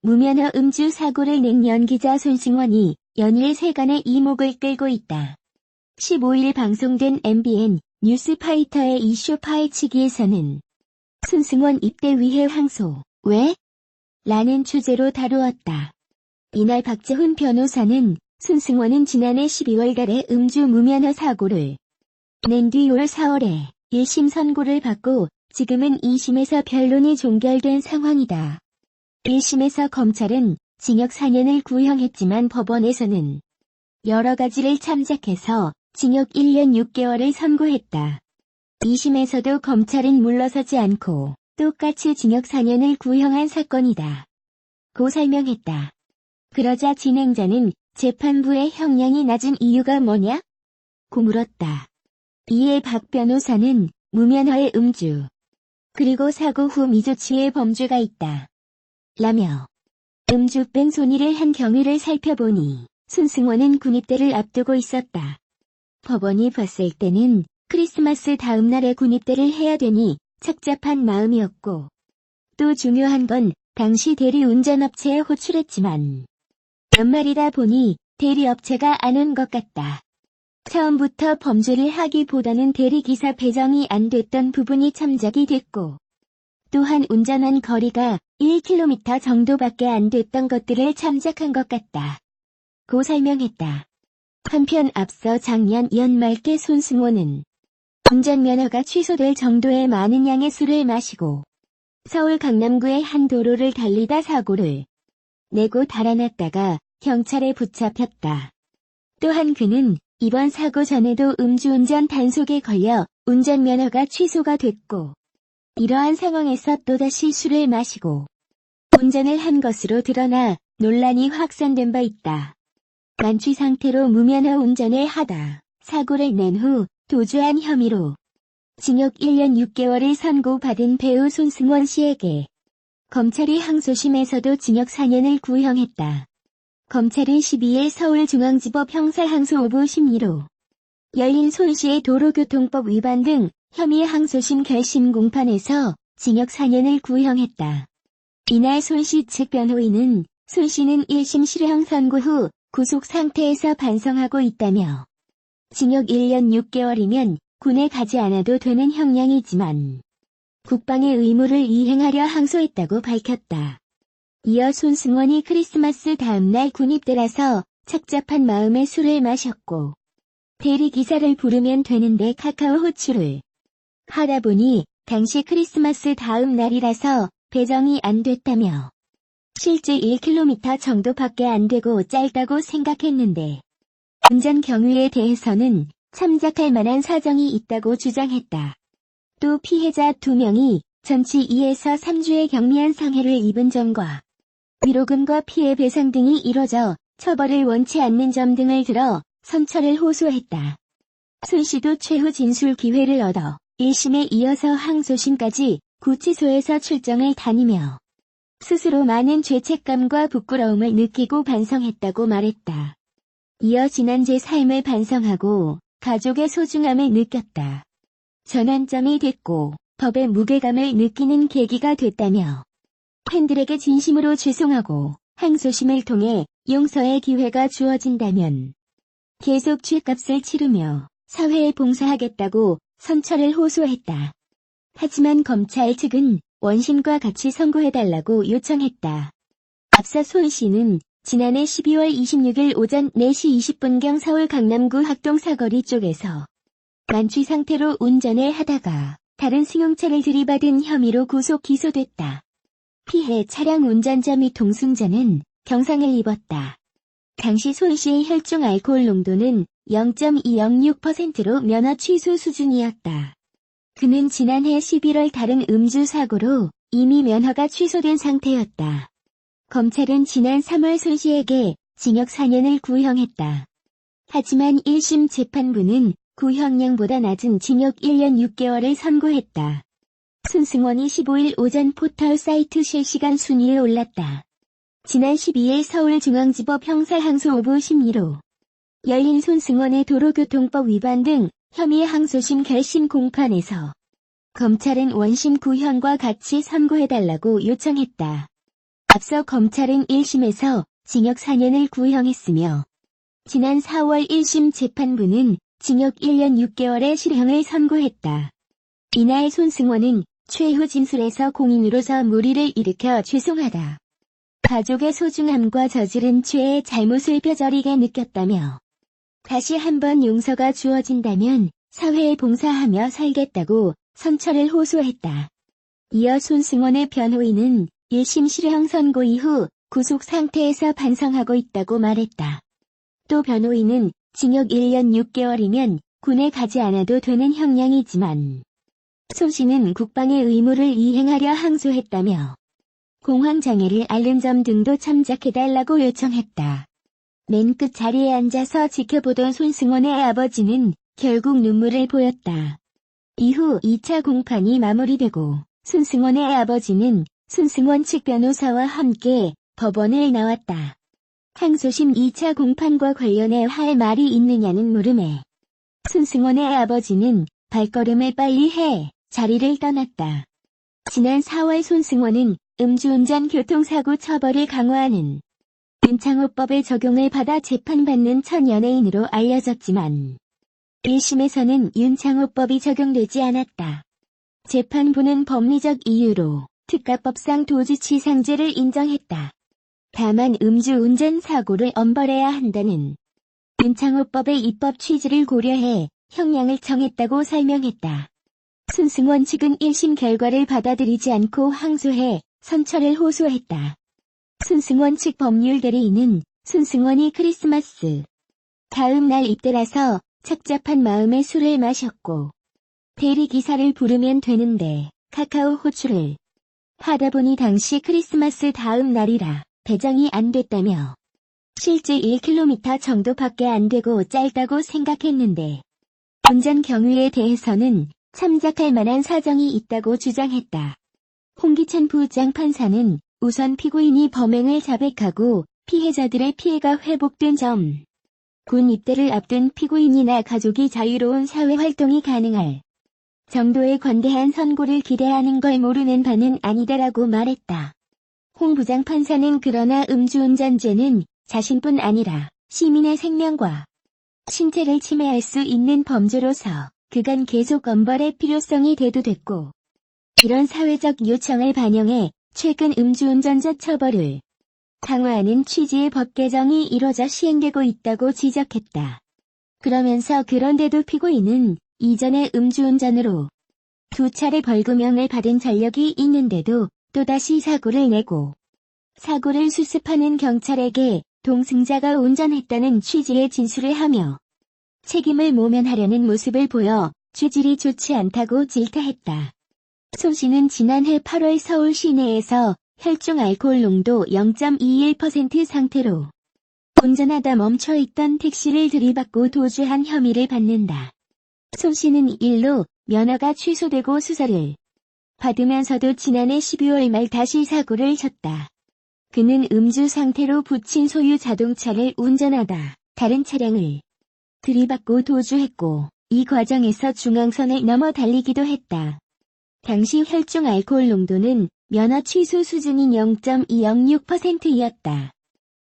무면허 음주 사고를 낸 연기자 손승원이 연일 세간의 이목을 끌고 있다. 15일 방송된 MBN 뉴스파이터의 이슈 파헤치기에서는 손승원 입대 위해 항소, 왜? 라는 주제로 다루었다. 이날 박재훈 변호사는 손승원은 지난해 12월 달에 음주 무면허 사고를 낸 뒤 올 4월에 1심 선고를 받고 지금은 2심에서 변론이 종결된 상황이다. 1심에서 검찰은 징역 4년을 구형했지만 법원에서는 여러 가지를 참작해서 징역 1년 6개월을 선고했다. 2심에서도 검찰은 물러서지 않고 똑같이 징역 4년을 구형한 사건이다. 고 설명했다. 그러자 진행자는 재판부의 형량이 낮은 이유가 뭐냐? 고 물었다. 이에 박 변호사는 무면허의 음주, 그리고 사고 후 미조치의 범죄가 있다. 라며 음주 뺀 손의를 한 경위를 살펴보니 손승원은 군입대를 앞두고 있었다. 법원이 봤을 때는 크리스마스 다음 날에 군입대를 해야 되니 착잡한 마음이었고 또 중요한 건 당시 대리운전업체에 호출했지만 연말이다 보니 대리업체가 안 온 것 같다. 처음부터 범죄를 하기보다는 대리기사 배정이 안 됐던 부분이 참작이 됐고 또한 운전한 거리가 1km 정도밖에 안 됐던 것들을 참작한 것 같다. 고 설명했다. 한편 앞서 작년 연말께 손승원은 운전면허가 취소될 정도의 많은 양의 술을 마시고 서울 강남구의 한 도로를 달리다 사고를 내고 달아났다가 경찰에 붙잡혔다. 또한 그는 이번 사고 전에도 음주운전 단속에 걸려 운전면허가 취소가 됐고 이러한 상황에서 또다시 술을 마시고 운전을 한 것으로 드러나 논란이 확산된 바 있다. 만취 상태로 무면허 운전을 하다 사고를 낸 후 도주한 혐의로 징역 1년 6개월을 선고받은 배우 손승원 씨에게 검찰이 항소심에서도 징역 4년을 구형했다. 검찰은 12일 서울중앙지법 형사항소 5부 심리로 열린 손 씨의 도로교통법 위반 등 혐의 항소심 결심 공판에서 징역 4년을 구형했다. 이날 손 씨 측 변호인은 손 씨는 1심 실형 선고 후 구속 상태에서 반성하고 있다며 징역 1년 6개월이면 군에 가지 않아도 되는 형량이지만 국방의 의무를 이행하려 항소했다고 밝혔다. 이어 손승원이 크리스마스 다음날 군입대라서 착잡한 마음에 술을 마셨고 대리기사를 부르면 되는데 카카오 호출을 하다 보니 당시 크리스마스 다음 날이라서 배정이 안 됐다며 실제 1km 정도밖에 안 되고 짧다고 생각했는데 운전 경위에 대해서는 참작할 만한 사정이 있다고 주장했다. 또 피해자 2명이 전치 2에서 3주의 경미한 상해를 입은 점과 위로금과 피해 배상 등이 이뤄져 처벌을 원치 않는 점 등을 들어 선처를 호소했다. 손 씨도 최후 진술 기회를 얻어 1심에 이어서 항소심까지 구치소에서 출정을 다니며 스스로 많은 죄책감과 부끄러움을 느끼고 반성했다고 말했다. 이어 지난 제 삶을 반성하고 가족의 소중함을 느꼈다. 전환점이 됐고 법의 무게감을 느끼는 계기가 됐다며 팬들에게 진심으로 죄송하고 항소심을 통해 용서의 기회가 주어진다면 계속 죗값을 치르며 사회에 봉사하겠다고 선처를 호소했다. 하지만 검찰 측은 원심과 같이 선고해달라고 요청했다. 앞서 손 씨는 지난해 12월 26일 오전 4시 20분경 서울 강남구 학동사거리 쪽에서 만취 상태로 운전을 하다가 다른 승용차를 들이받은 혐의로 구속 기소됐다. 피해 차량 운전자 및 동승자는 경상을 입었다. 당시 손 씨의 혈중 알코올 농도는 0.206%로 면허 취소 수준이었다. 그는 지난해 11월 다른 음주 사고로 이미 면허가 취소된 상태였다. 검찰은 지난 3월 손 씨에게 징역 4년을 구형했다. 하지만 1심 재판부는 구형량보다 낮은 징역 1년 6개월을 선고했다. 손승원이 15일 오전 포털 사이트 실시간 순위에 올랐다. 지난 12일 서울중앙지법 형사항소 5부 심리로 열린 손승원의 도로교통법 위반 등 혐의 항소심 결심 공판에서 검찰은 원심 구형과 같이 선고해달라고 요청했다. 앞서 검찰은 1심에서 징역 4년을 구형했으며 지난 4월 1심 재판부는 징역 1년 6개월의 실형을 선고했다. 이날 손승원은 최후 진술에서 공인으로서 무리를 일으켜 죄송하다. 가족의 소중함과 저지른 죄의 잘못을 뼈저리게 느꼈다며 다시 한번 용서가 주어진다면 사회에 봉사하며 살겠다고 선처를 호소했다. 이어 손승원의 변호인은 1심 실형 선고 이후 구속 상태에서 반성하고 있다고 말했다. 또 변호인은 징역 1년 6개월이면 군에 가지 않아도 되는 형량이지만 손 씨는 국방의 의무를 이행하려 항소했다며 공황장애를 앓는 점 등도 참작해달라고 요청했다. 맨 끝 자리에 앉아서 지켜보던 손승원의 아버지는 결국 눈물을 보였다. 이후 2차 공판이 마무리되고 손승원의 아버지는 손승원 측 변호사와 함께 법원을 나왔다. 항소심 2차 공판과 관련해 할 말이 있느냐는 물음에 손승원의 아버지는 발걸음을 빨리 해 자리를 떠났다. 지난 4월 손승원은 음주운전 교통사고 처벌을 강화하는 윤창호법의 적용을 받아 재판받는 첫 연예인으로 알려졌지만 1심에서는 윤창호법이 적용되지 않았다. 재판부는 법리적 이유로 특가법상 도주치상죄를 인정했다. 다만 음주운전 사고를 엄벌해야 한다는 윤창호법의 입법 취지를 고려해 형량을 정했다고 설명했다. 손승원 측은 1심 결과를 받아들이지 않고 항소해 선처를 호소했다. 손승원 측 법률 대리인은 손승원이 크리스마스 다음 날 입대라서 착잡한 마음에 술을 마셨고 대리기사를 부르면 되는데 카카오 호출을 하다 보니 당시 크리스마스 다음 날이라 배정이 안 됐다며 실제 1km 정도밖에 안 되고 짧다고 생각했는데 운전 경위에 대해서는 참작할 만한 사정이 있다고 주장했다. 홍기찬 부장판사는 우선 피고인이 범행을 자백하고 피해자들의 피해가 회복된 점, 군 입대를 앞둔 피고인이나 가족이 자유로운 사회활동이 가능할 정도의 관대한 선고를 기대하는 걸 모르는 바는 아니다라고 말했다. 홍 부장판사는 그러나 음주운전죄는 자신뿐 아니라 시민의 생명과 신체를 침해할 수 있는 범죄로서 그간 계속 엄벌의 필요성이 대두됐고 이런 사회적 요청을 반영해 최근 음주운전자 처벌을 강화하는 취지의 법 개정이 이뤄져 시행되고 있다고 지적했다. 그러면서 그런데도 피고인은 이전에 음주운전으로 2차례 벌금형을 받은 전력이 있는데도 또다시 사고를 내고 사고를 수습하는 경찰에게 동승자가 운전했다는 취지의 진술을 하며 책임을 모면하려는 모습을 보여 죄질이 좋지 않다고 질타했다. 손 씨는 지난해 8월 서울 시내에서 혈중 알코올 농도 0.21% 상태로 운전하다 멈춰있던 택시를 들이받고 도주한 혐의를 받는다. 손 씨는 일로 면허가 취소되고 수사를 받으면서도 지난해 12월 말 다시 사고를 쳤다. 그는 음주 상태로 부친 소유 자동차를 운전하다 다른 차량을 들이받고 도주했고 이 과정에서 중앙선을 넘어 달리기도 했다. 당시 혈중 알코올 농도는 면허 취소 수준인 0.206%였다.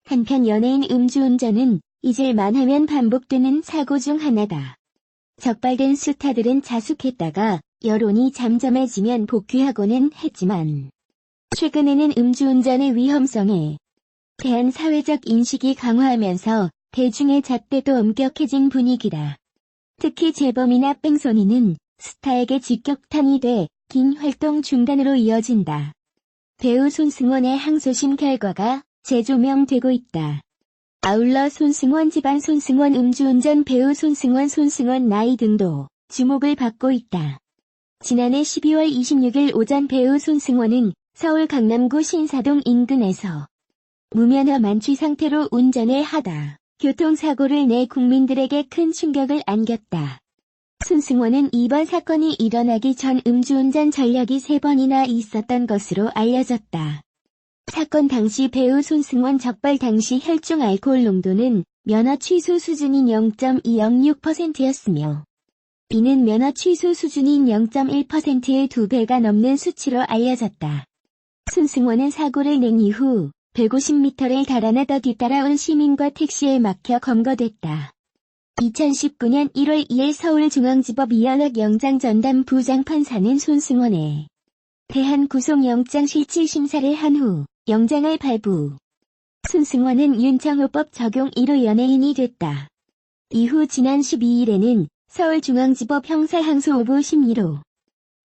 한편 연예인 음주운전은 잊을만하면 반복되는 사고 중 하나다. 적발된 스타들은 자숙했다가 여론이 잠잠해지면 복귀하고는 했지만 최근에는 음주운전의 위험성에 대한 사회적 인식이 강화하면서 대중의 잣대도 엄격해진 분위기다. 특히 재범이나 뺑소니는 스타에게 직격탄이 돼 긴 활동 중단으로 이어진다. 배우 손승원의 항소심 결과가 재조명되고 있다. 아울러 손승원 집안 손승원 음주운전 배우 손승원 나이 등도 주목을 받고 있다. 지난해 12월 26일 오전 배우 손승원은 서울 강남구 신사동 인근에서 무면허 만취 상태로 운전을 하다 교통사고를 내 국민들에게 큰 충격을 안겼다. 손승원은 이번 사건이 일어나기 전 음주운전 전력이 3번이나 있었던 것으로 알려졌다. 사건 당시 배우 손승원 적발 당시 혈중 알코올 농도는 면허 취소 수준인 0.206%였으며 이는 면허 취소 수준인 0.1%의 2배가 넘는 수치로 알려졌다. 손승원은 사고를 낸 이후 150m를 달아나더 뒤따라온 시민과 택시에 막혀 검거됐다. 2019년 1월 2일 서울중앙지법 이현학 영장전담 부장판사는 손승원에 대한 구속영장 실질심사를 한 후 영장을 발부. 손승원은 윤창호법 적용 1호 연예인이 됐다. 이후 지난 12일에는 서울중앙지법 형사항소 5부 심리로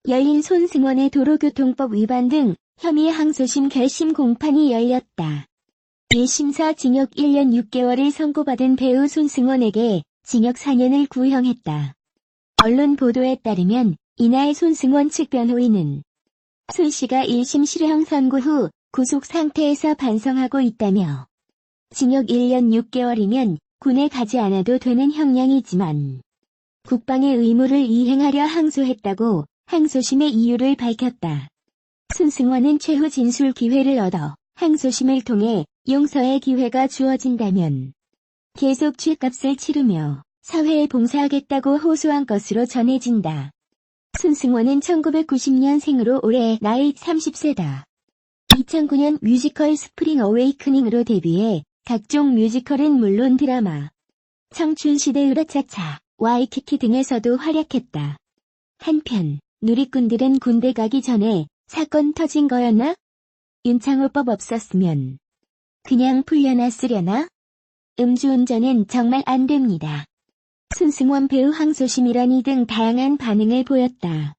열린 손승원의 도로교통법 위반 등 혐의 항소심 결심 공판이 열렸다. 1심사 징역 1년 6개월을 선고받은 배우 손승원에게 징역 4년을 구형했다. 언론 보도에 따르면 이날 손승원 측 변호인은 손 씨가 1심 실형 선고 후 구속 상태에서 반성하고 있다며 징역 1년 6개월이면 군에 가지 않아도 되는 형량이지만 국방의 의무를 이행하려 항소했다고 항소심의 이유를 밝혔다. 손승원은 최후 진술 기회를 얻어 항소심을 통해 용서의 기회가 주어진다면 계속 죗값을 치르며 사회에 봉사하겠다고 호소한 것으로 전해진다. 손승원은 1990년생으로 올해 나이 30세다. 2009년 뮤지컬 스프링 어웨이크닝으로 데뷔해 각종 뮤지컬은 물론 드라마, 청춘시대 으라차차, 와이키키 등에서도 활약했다. 한편 누리꾼들은 군대 가기 전에 사건 터진 거였나? 윤창호법 없었으면 그냥 풀려났으려나? 음주운전은 정말 안 됩니다. 손승원 배우 항소심이라니 등 다양한 반응을 보였다.